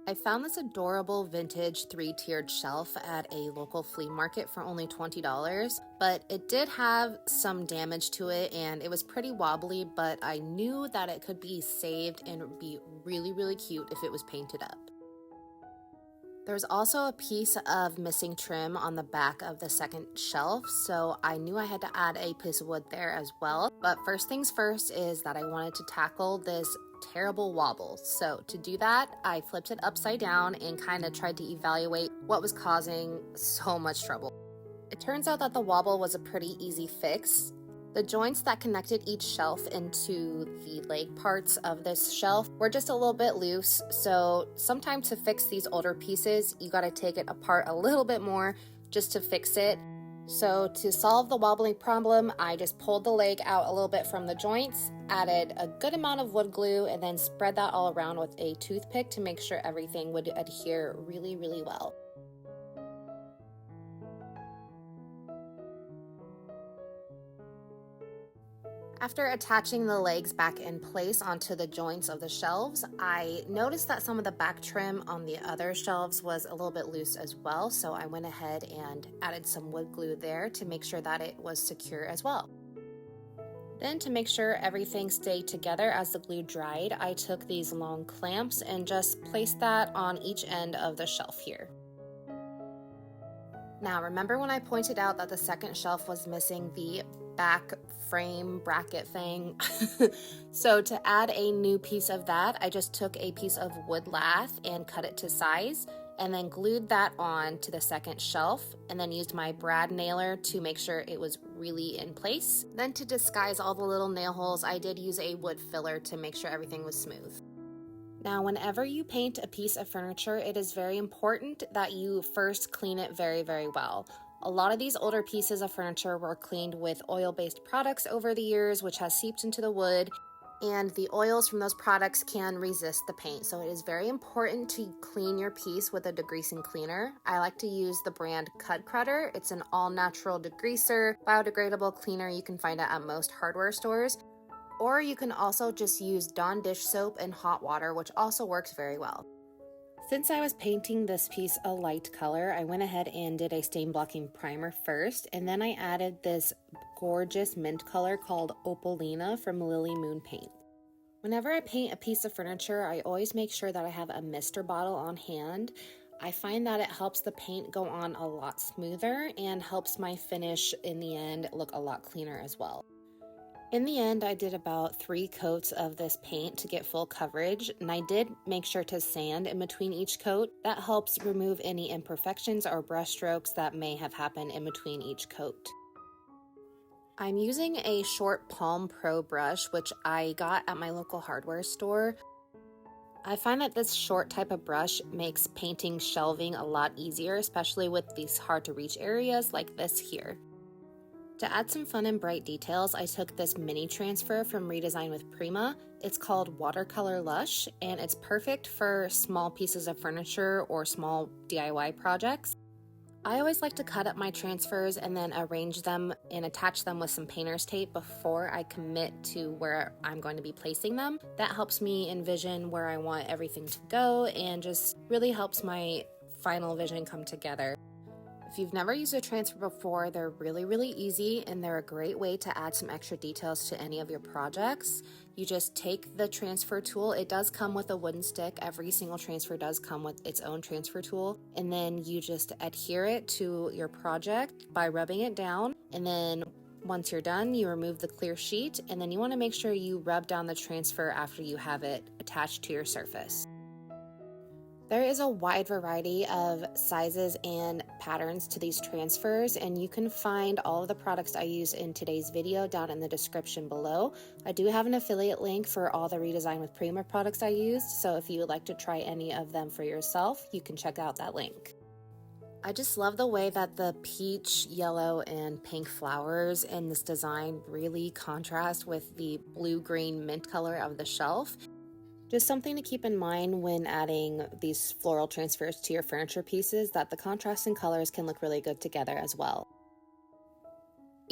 I found this adorable vintage 3-tiered shelf at a local flea market for only $20, but it did have some damage to it and it was pretty wobbly, but I knew that it could be saved and would be really cute if it was painted up. There's also a piece of missing trim on the back of the second shelf, so I knew I had to add a piece of wood there as well. But first things first is that I wanted to tackle this terrible wobble. So to do that, I flipped it upside down and kind of tried to evaluate what was causing so much trouble. It turns out that the wobble was a pretty easy fix. The joints that connected each shelf into the leg parts of this shelf were just a little bit loose, so sometimes to fix these older pieces, you gotta take it apart a little bit more just to fix it. So to solve the wobbling problem, I just pulled the leg out a little bit from the joints, added a good amount of wood glue, and then spread that all around with a toothpick to make sure everything would adhere really well. After attaching the legs back in place onto the joints of the shelves, I noticed that some of the back trim on the other shelves was a little bit loose as well, so I went ahead and added some wood glue there to make sure that it was secure as well. Then to make sure everything stayed together as the glue dried, I took these long clamps and just placed that on each end of the shelf here. Now, remember when I pointed out that the second shelf was missing the back frame bracket thing? So to add a new piece of that, I just took a piece of wood lath and cut it to size and then glued that on to the second shelf and then used my brad nailer to make sure it was really in place. Then to disguise all the little nail holes, I did use a wood filler to make sure everything was smooth. Now, whenever you paint a piece of furniture, it is very important that you first clean it very well. A lot of these older pieces of furniture were cleaned with oil-based products over the years, which has seeped into the wood, and the oils from those products can resist the paint. So it is very important to clean your piece with a degreasing cleaner. I like to use the brand Cut Crutter. It's an all-natural degreaser, biodegradable cleaner you can find it at most hardware stores. Or you can also just use Dawn dish soap and hot water, which also works very well. Since I was painting this piece a light color, I went ahead and did a stain blocking primer first, and then I added this gorgeous mint color called Opalina from Lily Moon Paint. Whenever I paint a piece of furniture, I always make sure that I have a mister bottle on hand. I find that it helps the paint go on a lot smoother and helps my finish in the end look a lot cleaner as well. In the end, I did about 3 coats of this paint to get full coverage, and I did make sure to sand in between each coat. That helps remove any imperfections or brush strokes that may have happened in between each coat. I'm using a short Palm Pro brush, which I got at my local hardware store. I find that this short type of brush makes painting shelving a lot easier, especially with these hard to reach areas like this here. To add some fun and bright details, I took this mini transfer from Redesign with Prima. It's called Watercolor Lush, and it's perfect for small pieces of furniture or small DIY projects. I always like to cut up my transfers and then arrange them and attach them with some painter's tape before I commit to where I'm going to be placing them. That helps me envision where I want everything to go and just really helps my final vision come together. If you've never used a transfer before, they're really easy and they're a great way to add some extra details to any of your projects. You just take the transfer tool. It does come with a wooden stick. Every single transfer does come with its own transfer tool. And then you just adhere it to your project by rubbing it down. And then once you're done, you remove the clear sheet. And then you want to make sure you rub down the transfer after you have it attached to your surface. There is a wide variety of sizes and patterns to these transfers, and you can find all of the products I use in today's video down in the description below. I do have an affiliate link for all the Redesign with Prima products I used, so if you would like to try any of them for yourself, you can check out that link. I just love the way that the peach, yellow, and pink flowers in this design really contrast with the blue-green mint color of the shelf. Just something to keep in mind when adding these floral transfers to your furniture pieces, that the contrasting colors can look really good together as well.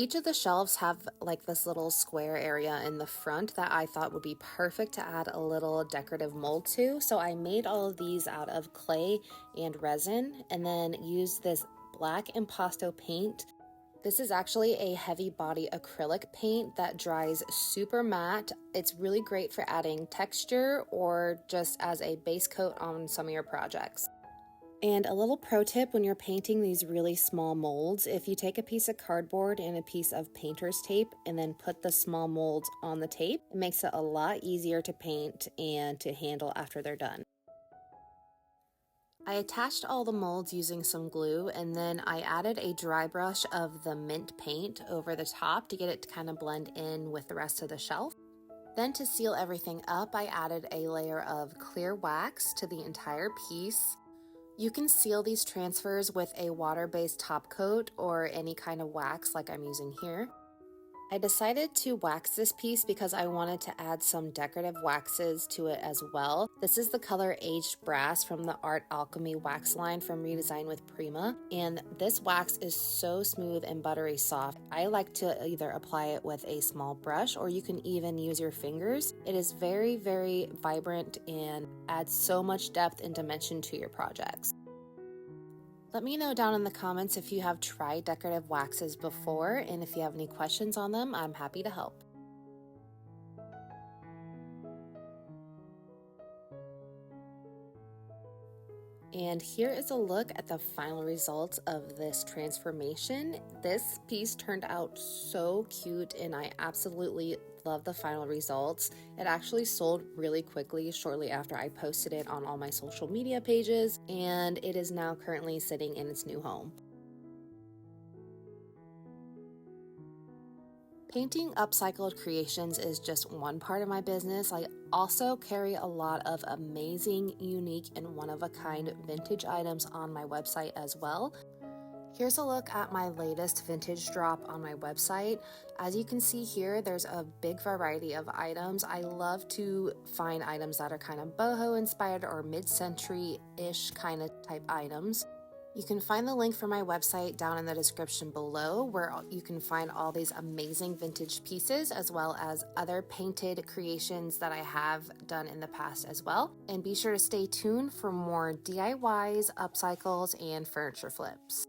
Each of the shelves have like this little square area in the front that I thought would be perfect to add a little decorative mold to. So I made all of these out of clay and resin and then used this black Impasto paint. This is actually a heavy body acrylic paint that dries super matte. It's really great for adding texture or just as a base coat on some of your projects. And a little pro tip when you're painting these really small molds, if you take a piece of cardboard and a piece of painter's tape and then put the small molds on the tape, it makes it a lot easier to paint and to handle after they're done. I attached all the molds using some glue, and then I added a dry brush of the mint paint over the top to get it to kind of blend in with the rest of the shelf. Then to seal everything up, I added a layer of clear wax to the entire piece. You can seal these transfers with a water-based top coat or any kind of wax like I'm using here. I decided to wax this piece because I wanted to add some decorative waxes to it as well. This is the color Aged Brass from the Alchemy wax line from Redesign with Prima, and this wax is so smooth and buttery soft. I like to either apply it with a small brush or you can even use your fingers. It is very, very vibrant and adds so much depth and dimension to your projects. Let me know down in the comments if you have tried decorative waxes before, and if you have any questions on them, I'm happy to help. And here is a look at the final results of this transformation. This piece turned out so cute and I absolutely love the final results. It actually sold really quickly shortly after I posted it on all my social media pages, and it is now currently sitting in its new home. Painting upcycled creations is just one part of my business. I also carry a lot of amazing, unique, and one-of-a-kind vintage items on my website as well. Here's a look at my latest vintage drop on my website. As you can see here, there's a big variety of items. I love to find items that are kind of boho inspired or mid-century-ish kind of type items. You can find the link for my website down in the description below, where you can find all these amazing vintage pieces as well as other painted creations that I have done in the past as well. And be sure to stay tuned for more DIYs, upcycles, and furniture flips.